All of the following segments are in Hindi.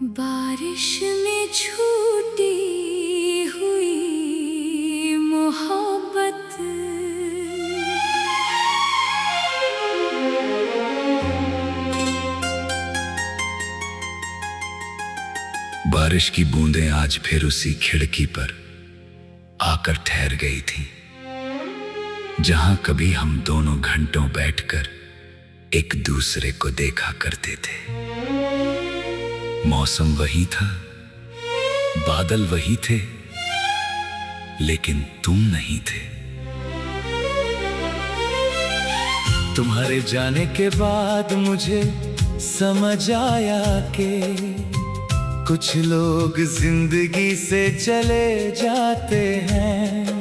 बारिश में छूटी हुई मोहब्बत, बारिश की बूंदें आज फिर उसी खिड़की पर आकर ठहर गई थी, जहां कभी हम दोनों घंटों बैठकर एक दूसरे को देखा करते थे। मौसम वही था, बादल वही थे, लेकिन तुम नहीं थे। तुम्हारे जाने के बाद मुझे समझ आया कि कुछ लोग जिंदगी से चले जाते हैं,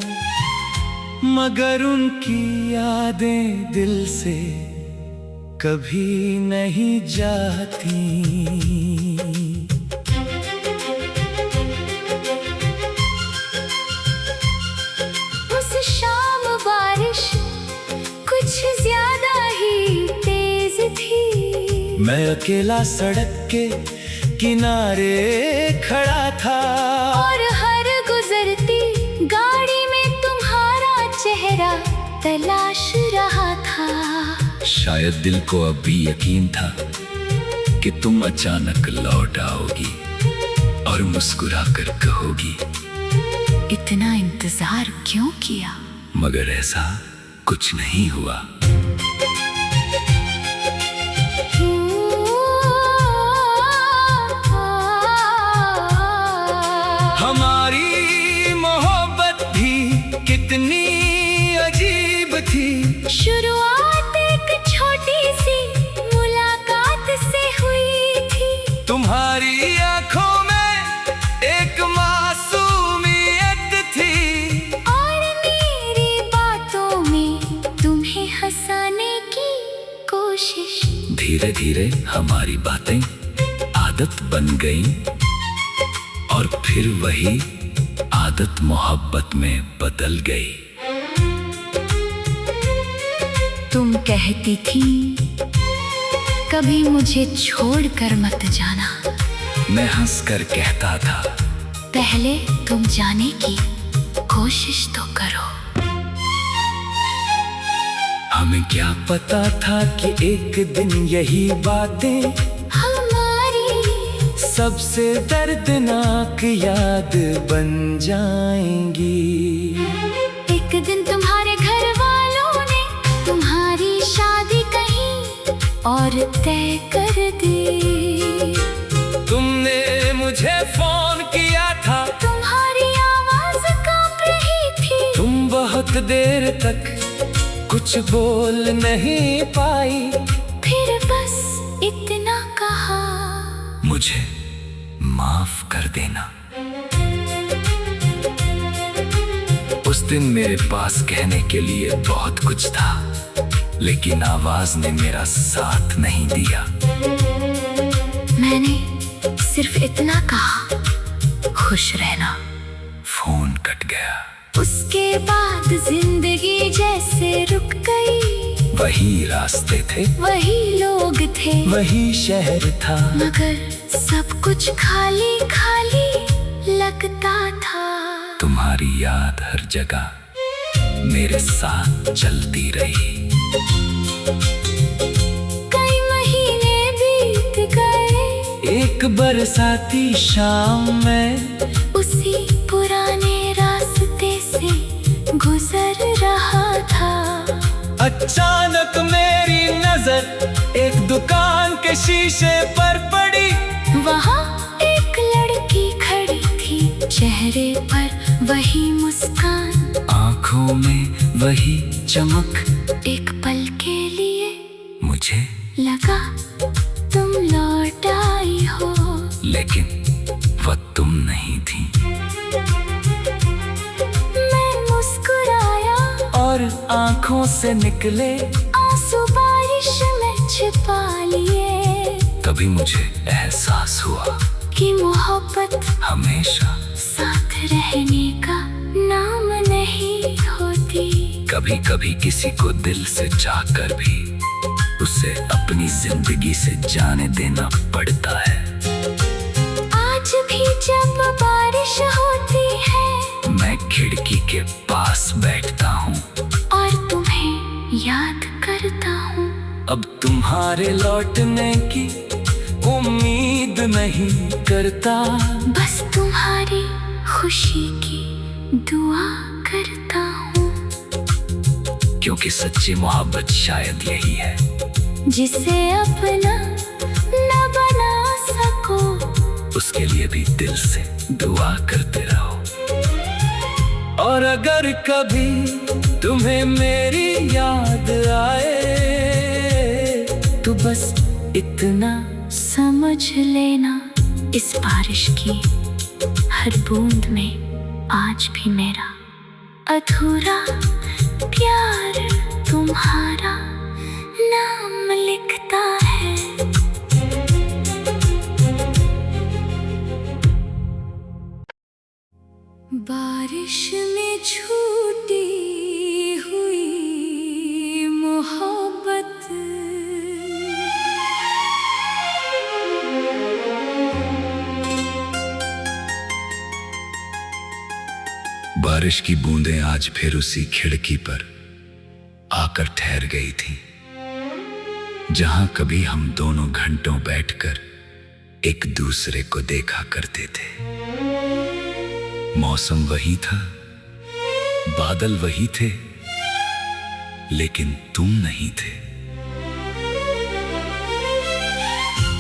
मगर उनकी यादें दिल से कभी नहीं जाती। उस शाम बारिश कुछ ज्यादा ही तेज थी। मैं अकेला सड़क के किनारे खड़ा था और हर गुजरती गाड़ी में तुम्हारा चेहरा तलाश रहा था। शायद दिल को अब भी यकीन था कि तुम अचानक लौट आओगी और मुस्कुराकर कहोगी, इतना इंतजार क्यों किया? मगर ऐसा कुछ नहीं हुआ। हमारी मोहब्बत भी कितनी अजीब थी। शुरुआत एक छोटी सी मुलाकात से हुई थी। तुम्हारी आंखों में एक मासूमियत थी और मेरी बातों में तुम्हें हंसाने की कोशिश। धीरे धीरे हमारी बातें आदत बन गईं और फिर वही आदत मोहब्बत में बदल गई। तुम कहती थी कभी मुझे छोड़कर मत जाना। मैं हंसकर कहता था, पहले तुम जाने की कोशिश तो करो। हमें क्या पता था कि एक दिन यही बातें हमारी सबसे दर्दनाक याद बन जाएंगी। एक दिन तुम्हारे घर वालों ने तुम्हारी शादी कहीं और तय कर दी। तुमने मुझे फोन किया था, तुम्हारी आवाज कांप रही थी। तुम बहुत देर तक कुछ बोल नहीं पाई। फिर बस इतना कहा, मुझे माफ कर देना। उस दिन मेरे पास कहने के लिए बहुत कुछ था, लेकिन आवाज ने मेरा साथ नहीं दिया। मैंने सिर्फ इतना कहा, खुश रहना। फोन कट गया। उसके बाद जिंदगी जैसे रुक गई। वही रास्ते थे, वही लोग थे, वही शहर था, मगर सब कुछ खाली खाली लगता था। तुम्हारी याद हर जगह मेरे साथ चलती रही। कई महीने बीत गए। एक बरसाती शाम में उसी पुराने रास्ते से गुजर रहा था। अचानक मेरी नजर एक दुकान के शीशे पर पड़ी। वहाँ एक लड़की खड़ी थी, चेहरे पर वही मुस्कान, आंखों में वही चमक। एक पल के लिए मुझे लगा तुम लौट आई हो, लेकिन वह तुम नहीं थी। मैं मुस्कुराया और आंखों से निकले आंसू बारिश में छिपा लिए। तभी मुझे एहसास हुआ कि मोहब्बत हमेशा साथ रहने का नाम नहीं होती। कभी कभी किसी को दिल से चाहकर भी उसे अपनी जिंदगी से जाने देना पड़ता है। पास बैठता हूँ और तुम्हें याद करता हूँ। अब तुम्हारे लौटने की उम्मीद नहीं करता, बस तुम्हारी खुशी की दुआ करता हूँ। क्योंकि सच्ची मोहब्बत शायद यही है जिसे अपना न बना सको, उसके लिए भी दिल से दुआ करते रहो। और अगर कभी तुम्हें मेरी याद आए तो बस इतना समझ लेना, इस बारिश की हर बूंद में आज भी मेरा अधूरा प्यार तुम्हारा नाम लिखता है। बारिश में छूटी हुई मोहब्बत, बारिश की बूंदें आज फिर उसी खिड़की पर आकर ठहर गई थी, जहां कभी हम दोनों घंटों बैठकर एक दूसरे को देखा करते थे। मौसम वही था, बादल वही थे, लेकिन तुम नहीं थे।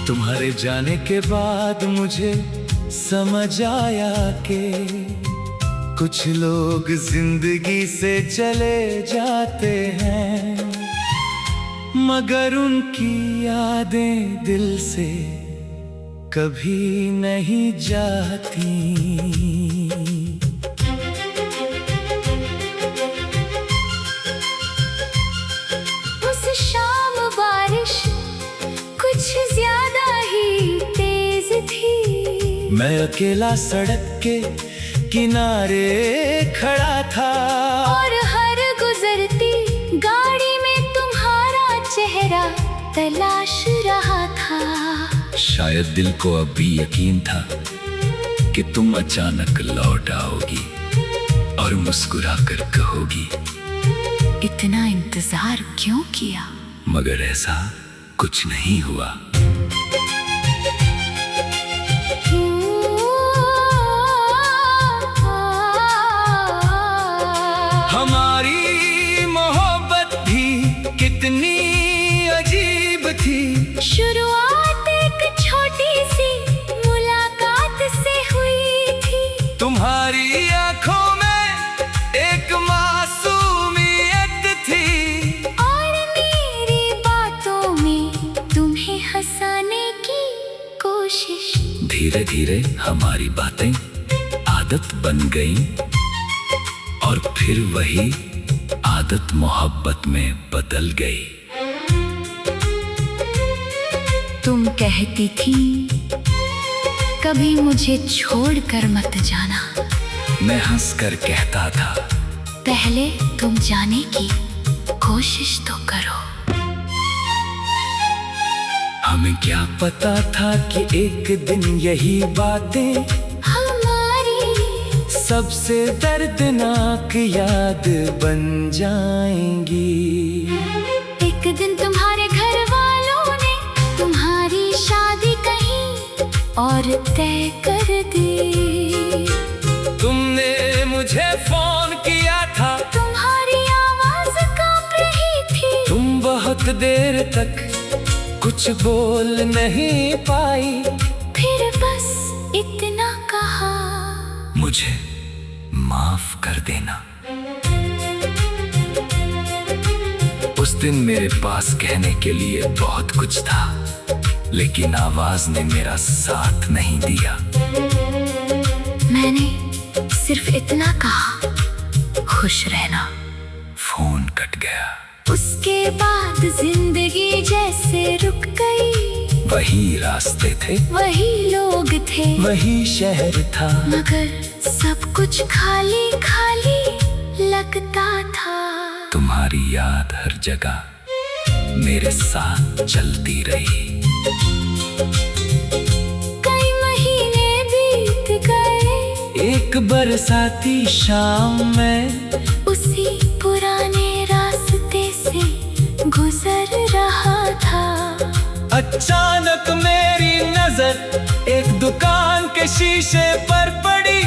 तुम्हारे जाने के बाद मुझे समझ आया कि कुछ लोग जिंदगी से चले जाते हैं, मगर उनकी यादें दिल से कभी नहीं जाती। उस शाम बारिश कुछ ज्यादा ही तेज थी। मैं अकेला सड़क के किनारे खड़ा था और हर गुजरती गाड़ी में तुम्हारा चेहरा तलाश रहा था। शायद दिल को अब भी यकीन था कि तुम अचानक लौट आओगी और मुस्कुराकर कहोगी, इतना इंतजार क्यों किया? मगर ऐसा कुछ नहीं हुआ। हमारी मोहब्बत भी कितनी अजीब थी। शुरुआत एक छोटी सी मुलाकात से हुई थी। तुम्हारी आंखों में एक मासूमियत थी और मेरी बातों में तुम्हें हंसाने की कोशिश। धीरे धीरे हमारी बातें आदत बन गई और फिर वही आदत मोहब्बत में बदल गई। तुम कहती थी कभी मुझे छोड़कर मत जाना। मैं हंसकर कहता था पहले तुम जाने की कोशिश तो करो। हमें क्या पता था कि एक दिन यही बातें हमारी सबसे दर्दनाक याद बन जाएंगी। एक दिन तुम्हारे घर वालों ने तुम्हारी शादी कहीं और तय कर दी। तुमने मुझे फोन किया था, तुम्हारी आवाज कांप रही थी। तुम बहुत देर तक कुछ बोल नहीं पाई। फिर बस इतना कहा, मुझे माफ कर देना। उस दिन मेरे पास कहने के लिए बहुत कुछ था, लेकिन आवाज ने मेरा साथ नहीं दिया। मैंने सिर्फ इतना कहा, खुश रहना। फोन कट गया। उसके बाद जिंदगी जैसे रुक गई। वही रास्ते थे, वही लोग थे, वही शहर था, मगर सब कुछ खाली खाली लगता था। तुम्हारी याद हर जगह मेरे साथ चलती रही। कई महीने बीत गए। एक बरसाती शाम में उसी पुराने रास्ते से गुजर रहा था। अचानक मेरी नजर एक दुकान के शीशे पर पड़ी।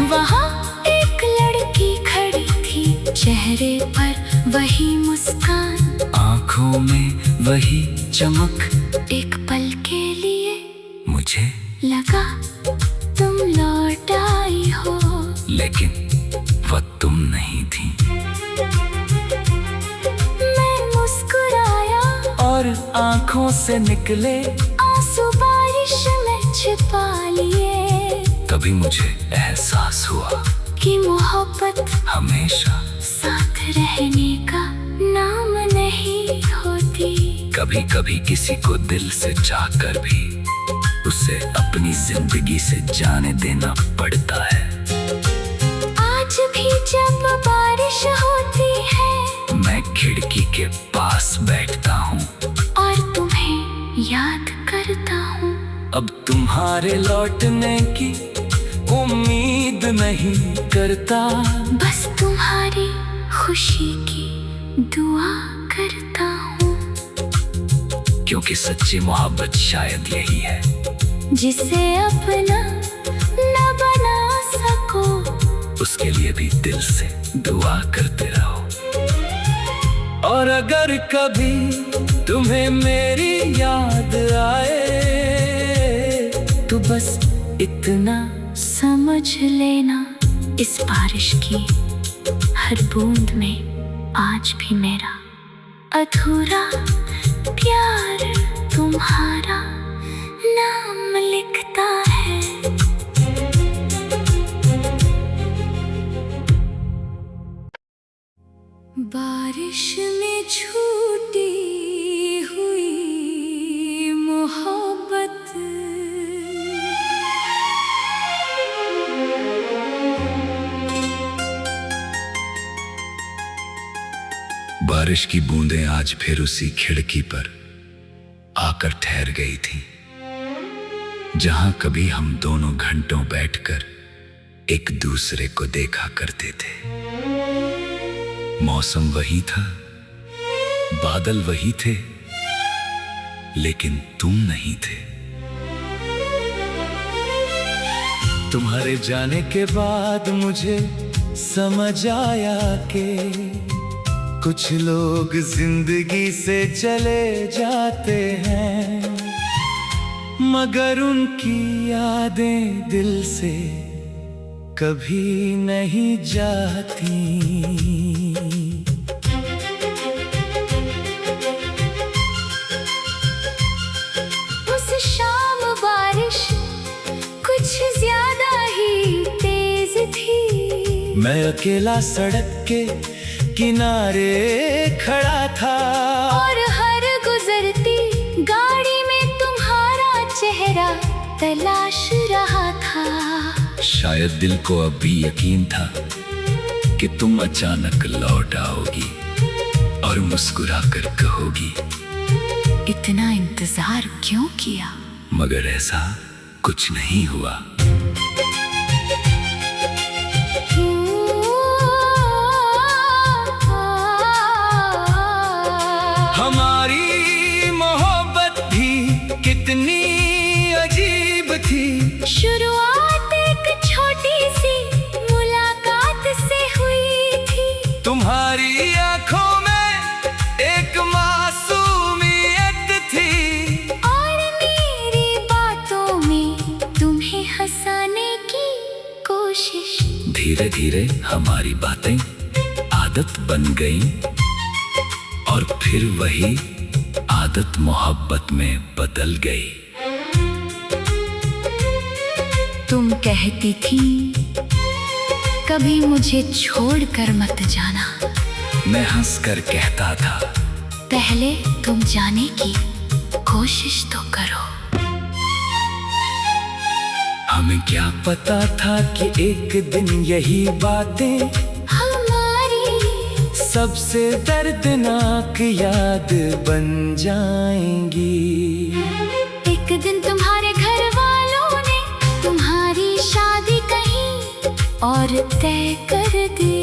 वहाँ एक लड़की खड़ी थी, चेहरे पर वही मुस्कान, आंखों में वही चमक। एक पल के लिए मुझे लगा तुम लौट आई हो, लेकिन वह तुम नहीं थी। मैं मुस्कुराया और आंखों से निकले आंसू बारिश में छिपा लिए। तभी मुझे एहसास हुआ कि मोहब्बत हमेशा साथ रहने का नाम नहीं होती। कभी कभी किसी को दिल से चाहकर भी उसे अपनी जिंदगी से जाने देना पड़ता है। आज भी जब बारिश होती है मैं खिड़की के पास बैठता हूँ और तुम्हें याद करता हूँ। अब तुम्हारे लौटने की उम्मीद नहीं करता। बस तुम्हारी खुशी की दुआ करता हूँ। क्योंकि सच्ची मोहब्बत शायद यही है जिसे अपना न बना सको, उसके लिए भी दिल से दुआ करते रहो। और अगर कभी तुम्हें मेरी याद आए तो बस इतना समझ लेना, इस बारिश की हर बूंद में आज भी मेरा अधूरा प्यार तुम्हारा नाम लिखता है। बारिश में छूटी हुई मोहब्बत, बारिश की बूंदें आज फिर उसी खिड़की पर आकर ठहर गई थी, जहां कभी हम दोनों घंटों बैठकर एक दूसरे को देखा करते थे। मौसम वही था, बादल वही थे, लेकिन तुम नहीं थे। तुम्हारे जाने के बाद मुझे समझ आया कि कुछ लोग जिंदगी से चले जाते हैं, मगर उनकी यादें दिल से कभी नहीं जाती। उस शाम बारिश कुछ ज्यादा ही तेज थी। मैं अकेला सड़क के किनारे खड़ा था और हर गुजरती गाड़ी में तुम्हारा चेहरा तलाश रहा था। शायद दिल को अब भी यकीन था कि तुम अचानक लौट आओगी और मुस्कुरा कर कहोगी, इतना इंतजार क्यों किया? मगर ऐसा कुछ नहीं हुआ। हमारी मोहब्बत भी कितनी अजीब थी। शुरुआत एक छोटी सी मुलाकात से हुई थी। तुम्हारी आंखों में एक मासूमियत थी और मेरी बातों में तुम्हें हंसाने की कोशिश। धीरे धीरे हमारी बातें आदत बन गईं और फिर वही आदत मोहब्बत में बदल गई। तुम कहती थी कभी मुझे छोड़कर मत जाना। मैं हंसकर कहता था पहले तुम जाने की कोशिश तो करो। हमें क्या पता था कि एक दिन यही बातें हमारी सबसे दर्दनाक याद बन जाएंगी। एक दिन तुम्हारे घर वालों ने तुम्हारी शादी कहीं और तय कर दी।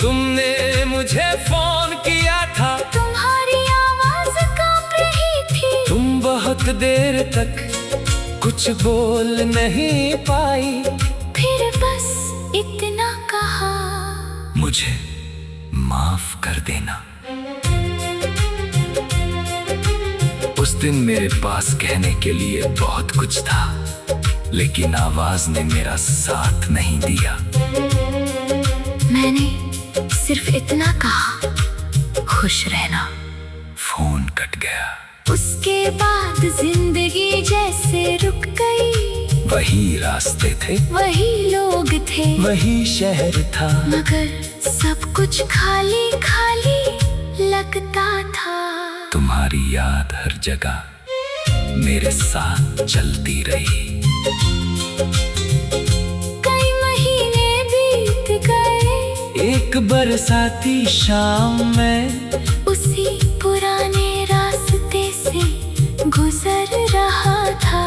तुमने मुझे फोन किया था, तुम्हारी आवाज कांप रही थी। तुम बहुत देर तक कुछ बोल नहीं पाई, फिर बस इतना कहा, मुझे माफ कर देना। उस दिन मेरे पास कहने के लिए बहुत कुछ था, लेकिन आवाज ने मेरा साथ नहीं दिया। मैंने सिर्फ इतना कहा, खुश रहना। फोन कट गया। उसके बाद जिंदगी जैसे रुक गई। वही रास्ते थे, वही लोग थे, वही शहर था, मगर सब कुछ खाली खाली लगता था। तुम्हारी याद हर जगह मेरे साथ चलती रही। कई महीने बीत गए, एक बरसाती शाम में उसी पुराने रास्ते से गुजर रहा था।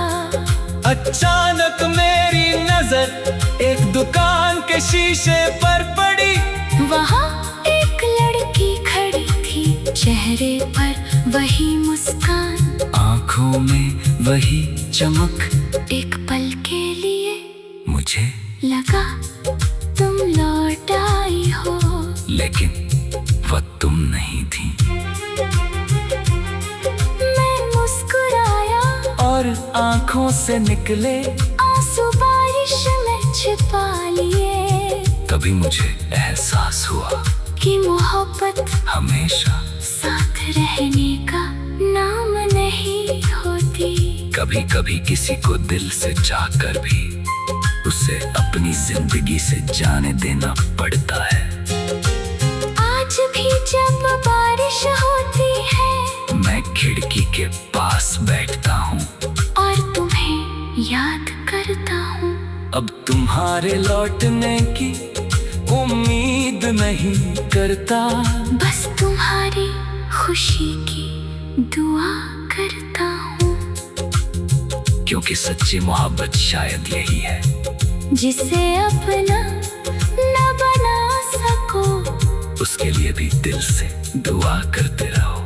अचानक मेरी नजर एक दुकान के शीशे पर पड़ी। वहाँ एक लड़की खड़ी थी, चेहरे पर वही मुस्कान, आंखों में वही चमक। एक पल के लिए मुझे लगा तुम लौट आई हो, लेकिन वह तुम नहीं थी। मैं मुस्कुराया और आंखों से निकले आंसू बारिश में छिपा लिए। तभी मुझे एहसास हुआ कि मोहब्बत हमेशा साथ रहने का नाम नहीं होती। कभी कभी किसी को दिल से चाहकर भी उसे अपनी जिंदगी से जाने देना पड़ता है। आज भी जब बारिश होती है, मैं खिड़की के पास बैठता हूँ और तुम्हें याद करता हूँ। अब तुम्हारे लौटने की उम्मीद नहीं करता, बस तुम्हारी खुशी की दुआ करता हूँ। क्योंकि सच्ची मोहब्बत शायद यही है, जिसे अपना न बना सको, उसके लिए भी दिल से दुआ करते रहो।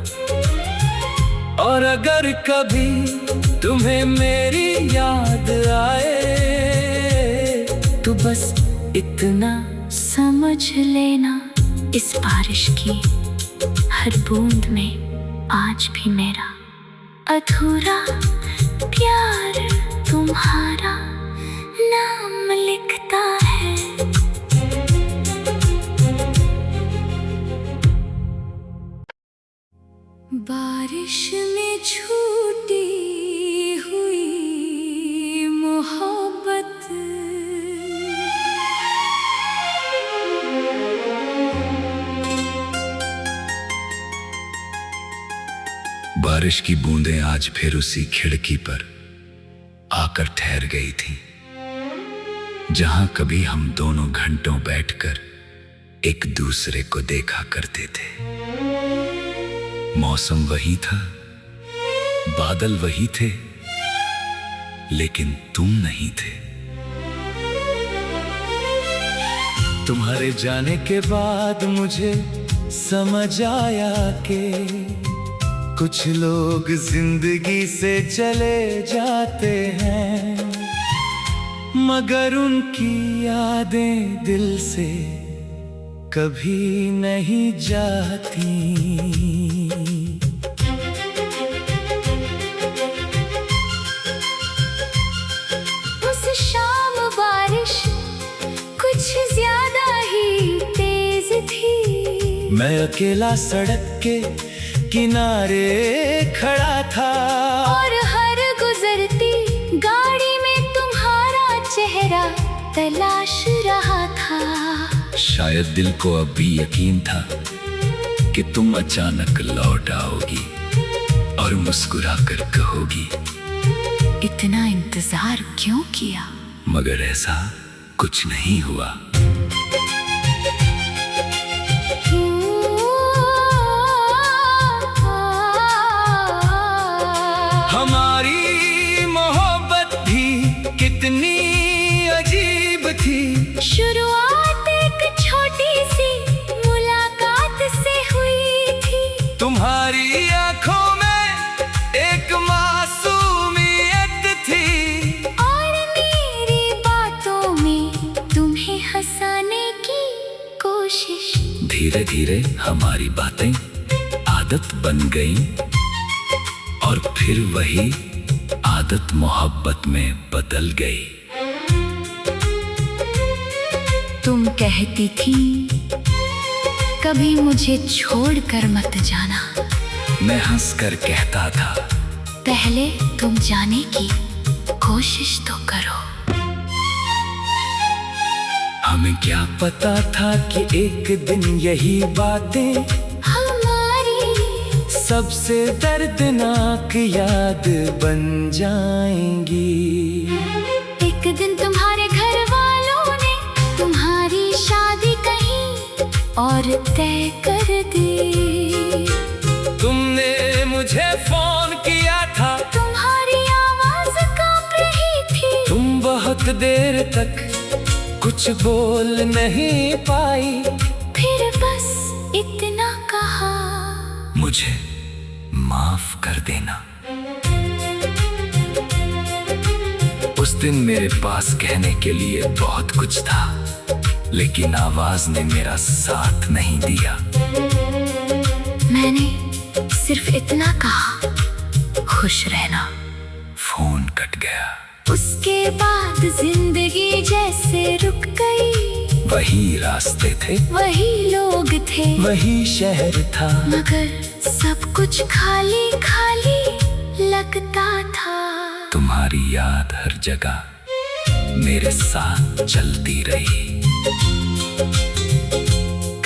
और अगर कभी तुम्हें मेरी याद आए तो बस इतना समझ लेना, इस बारिश की हर बूंद में आज भी मेरा अधूरा प्यार तुम्हारा नाम लिखता है। बारिश में छूटी हुई मोहब्बत, बारिश की बूंदें आज फिर उसी खिड़की पर आकर ठहर गई थी, जहां कभी हम दोनों घंटों बैठकर एक दूसरे को देखा करते थे। मौसम वही था, बादल वही थे, लेकिन तुम नहीं थे। तुम्हारे जाने के बाद मुझे समझ आया कि कुछ लोग जिंदगी से चले जाते हैं, मगर उनकी यादें दिल से कभी नहीं जाती। उस शाम बारिश कुछ ज्यादा ही तेज थी। मैं अकेला सड़क के किनारे खड़ा था, और हर गुजरती गाड़ी में तुम्हारा चेहरा तलाश रहा था। शायद दिल को अब भी यकीन था कि तुम अचानक लौट आओगी और मुस्कुरा कर कहोगी, इतना इंतजार क्यों किया? मगर ऐसा कुछ नहीं हुआ। हमारी मोहब्बत भी कितनी अजीब थी। शुरुआत एक छोटी सी धीरे धीरे हमारी बातें आदत बन गई और फिर वही आदत मोहब्बत में बदल गई। तुम कहती थी कभी मुझे छोड़कर मत जाना। मैं हंसकर कहता था पहले तुम जाने की कोशिश तो करो। हमें क्या पता था कि एक दिन यही बातें हमारी सबसे दर्दनाक याद बन जाएंगी। एक दिन तुम्हारे घर वालों ने तुम्हारी शादी कहीं और तय कर दी। तुमने मुझे फोन किया था, तुम्हारी आवाज कांप रही थी। तुम बहुत देर तक कुछ बोल नहीं पाई, फिर बस इतना कहा मुझे माफ कर देना। उस दिन मेरे पास कहने के लिए बहुत कुछ था, लेकिन आवाज ने मेरा साथ नहीं दिया। मैंने सिर्फ इतना कहा खुश रहना। फोन कट गया। उसके बाद जिंदगी जैसे रुक गई। वही रास्ते थे, वही लोग थे, वही शहर था, मगर सब कुछ खाली खाली लगता था। तुम्हारी याद हर जगह मेरे साथ चलती रही।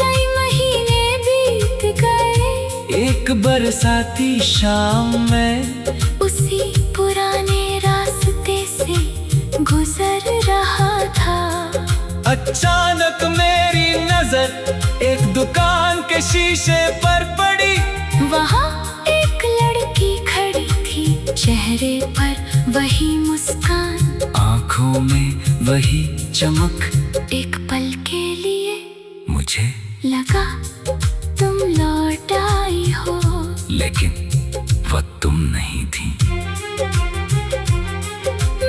कई महीने बीत गए। एक बरसाती शाम में उसी पुराने रास्ते से गुजर रहा था। अचानक मेरी नजर एक दुकान के शीशे पर पड़ी। वहाँ एक लड़की खड़ी थी, चेहरे पर वही मुस्कान, आंखों में वही चमक। एक पल के लिए मुझे लगा तुम लौट आई हो, लेकिन वह तुम नहीं थी।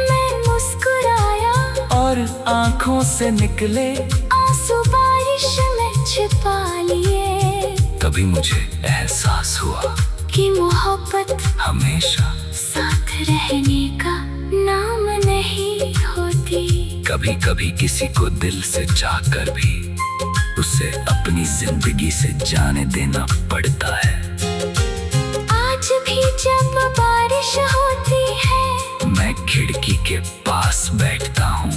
मैं मुस्कुराया और आंखों से निकले आंसू बारिश में छिपा लिए। तभी मुझे एहसास हुआ कि मोहब्बत हमेशा साथ रहने का नाम नहीं होती। कभी कभी किसी को दिल से चाहकर भी उसे अपनी जिंदगी से जाने देना पड़ता है। आज भी जब बारिश होती है, मैं खिड़की के पास बैठता हूँ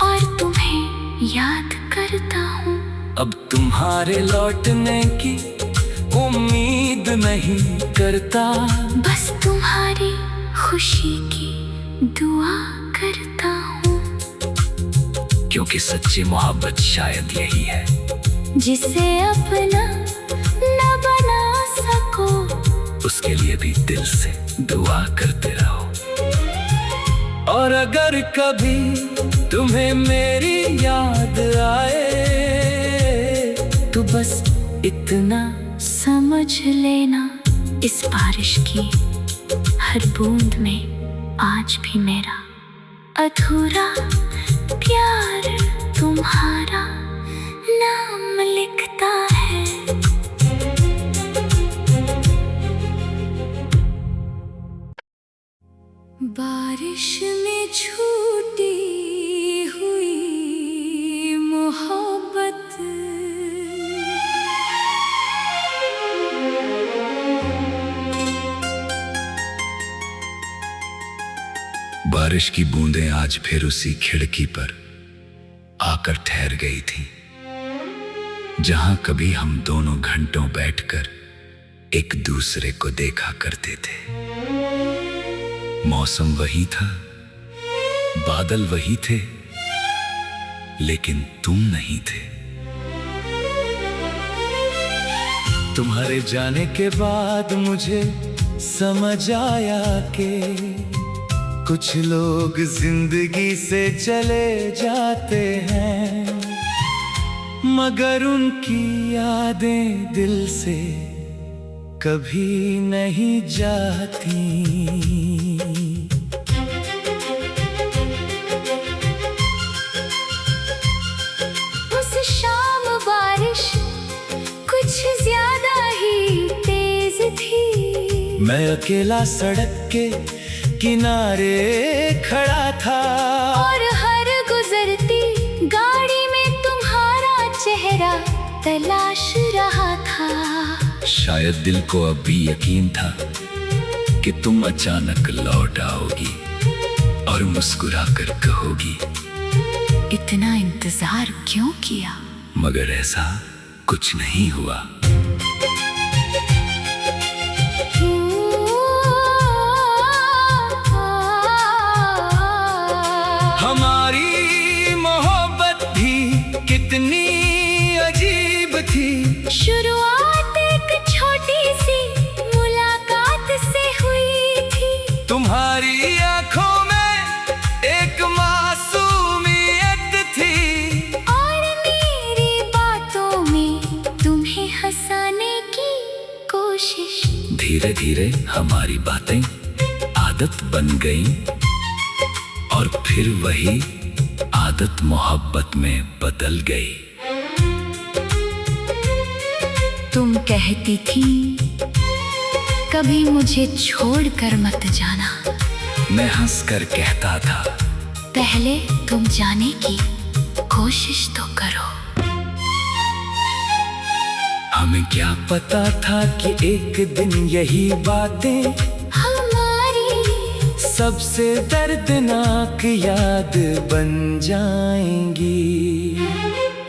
और तुम्हें याद करता हूँ। अब तुम्हारे लौटने की उम्मीद नहीं करता, बस तुम्हारी खुशी की दुआ करता हूँ। क्योंकि सच्ची मोहब्बत शायद यही है, जिसे अपना न बना सको, उसके लिए भी दिल से दुआ करते रहो। और अगर कभी तुम्हें मेरी याद आए तो बस इतना समझ लेना, इस बारिश की हर बूंद में आज भी मेरा अधूरा प्यार तुम्हारा नाम लिखता है। बारिश में छूटी हुई मोहब्बत, बारिश की बूंदें आज फिर उसी खिड़की पर आकर ठहर गई थी, जहां कभी हम दोनों घंटों बैठकर एक दूसरे को देखा करते थे। मौसम वही था, बादल वही थे, लेकिन तुम नहीं थे। तुम्हारे जाने के बाद मुझे समझ आया कि कुछ लोग जिंदगी से चले जाते हैं, मगर उनकी यादें दिल से कभी नहीं जाती। उस शाम बारिश मैं अकेला सड़क के किनारे खड़ा था, और हर गुजरती गाड़ी में तुम्हारा चेहरा तलाश रहा था। शायद दिल को अब भी यकीन था कि तुम अचानक लौट आओगी और मुस्कुरा कर कहोगी, इतना इंतजार क्यों किया? मगर ऐसा कुछ नहीं हुआ। हमारी मोहब्बत भी कितनी अजीब थी। शुरुआत एक छोटी सी मुलाकात से हुई थी। तुम्हारी आंखों में एक मासूमियत थी, और मेरी बातों में तुम्हें हंसाने की कोशिश। धीरे धीरे हमारी बातें आदत बन गईं, और फिर वही आदत मोहब्बत में बदल गई। तुम कहती थी कभी मुझे छोड़कर मत जाना। मैं हंसकर कहता था, पहले तुम जाने की कोशिश तो करो। हमें क्या पता था कि एक दिन यही बातें हमारी सबसे दर्दनाक याद बन जाएंगी।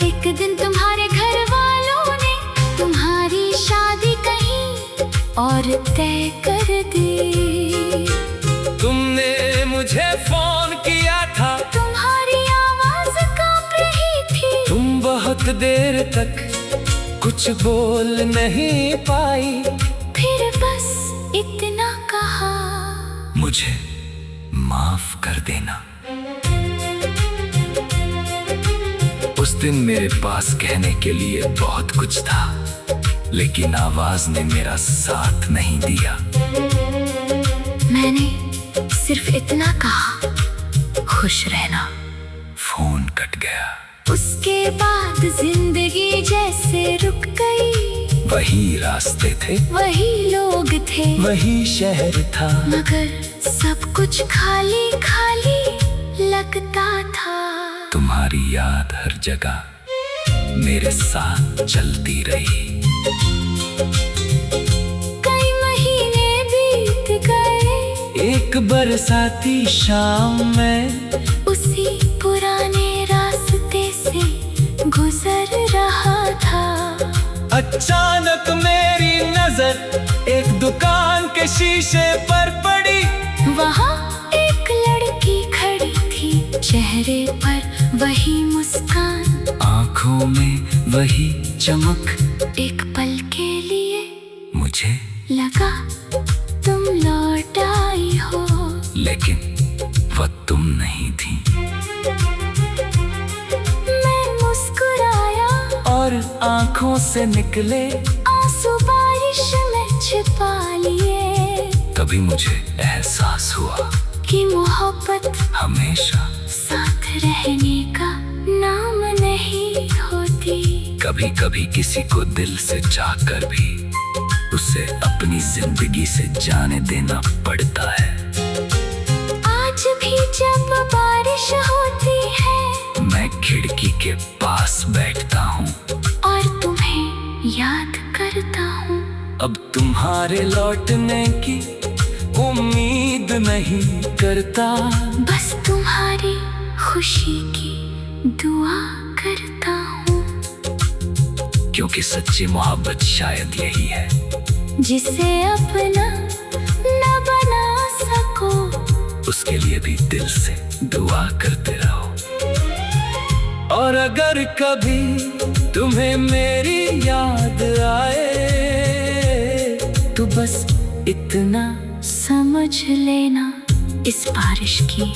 एक दिन तुम्हारे घर वालों ने तुम्हारी शादी कहीं और तय कर दी। तुमने मुझे फोन किया था, तुम्हारी आवाज कांप रही थी। तुम बहुत देर तक कुछ बोल नहीं पाई, फिर बस इतना कहा, मुझे माफ कर देना। उस दिन मेरे पास कहने के लिए बहुत कुछ था, लेकिन आवाज ने मेरा साथ नहीं दिया। मैंने सिर्फ इतना कहा, खुश रहना। फोन कट गया। उसके बाद जिंदगी जैसे रुक गई। वही रास्ते थे, वही लोग थे, वही शहर था, मगर सब कुछ खाली खाली लगता था। तुम्हारी याद हर जगह मेरे साथ चलती रही। कई महीने बीत गए। एक बरसाती शाम में उसी पुराने रास्ते से गुजर रहा था। अचानक मेरी नजर एक दुकान के शीशे पर पड़ी। वहाँ एक लड़की खड़ी थी, चेहरे पर वही मुस्कान, आंखों में वही चमक। एक पल के लिए मुझे लगा तुम लौट आई हो, लेकिन वह तुम नहीं थी। मैं मुस्कुराया और आंखों से निकले आंसू बारिश में छिपा लिए। तभी मुझे एहसास हुआ कि मोहब्बत हमेशा साथ रहने का नाम नहीं होती। कभी कभी किसी को दिल से चाहकर भी उसे अपनी जिंदगी से जाने देना पड़ता है। आज भी जब बारिश होती है, मैं खिड़की के पास बैठता हूँ और तुम्हें याद करता हूँ। अब तुम्हारे लौटने की उम्मीद नहीं करता, बस तुम्हारी खुशी की दुआ करता हूँ। क्योंकि सच्ची मोहब्बत शायद यही है, जिसे अपना न बना सको, उसके लिए भी दिल से दुआ करते रहो। और अगर कभी तुम्हें मेरी याद आए, तो बस इतना समझ लेना, इस बारिश की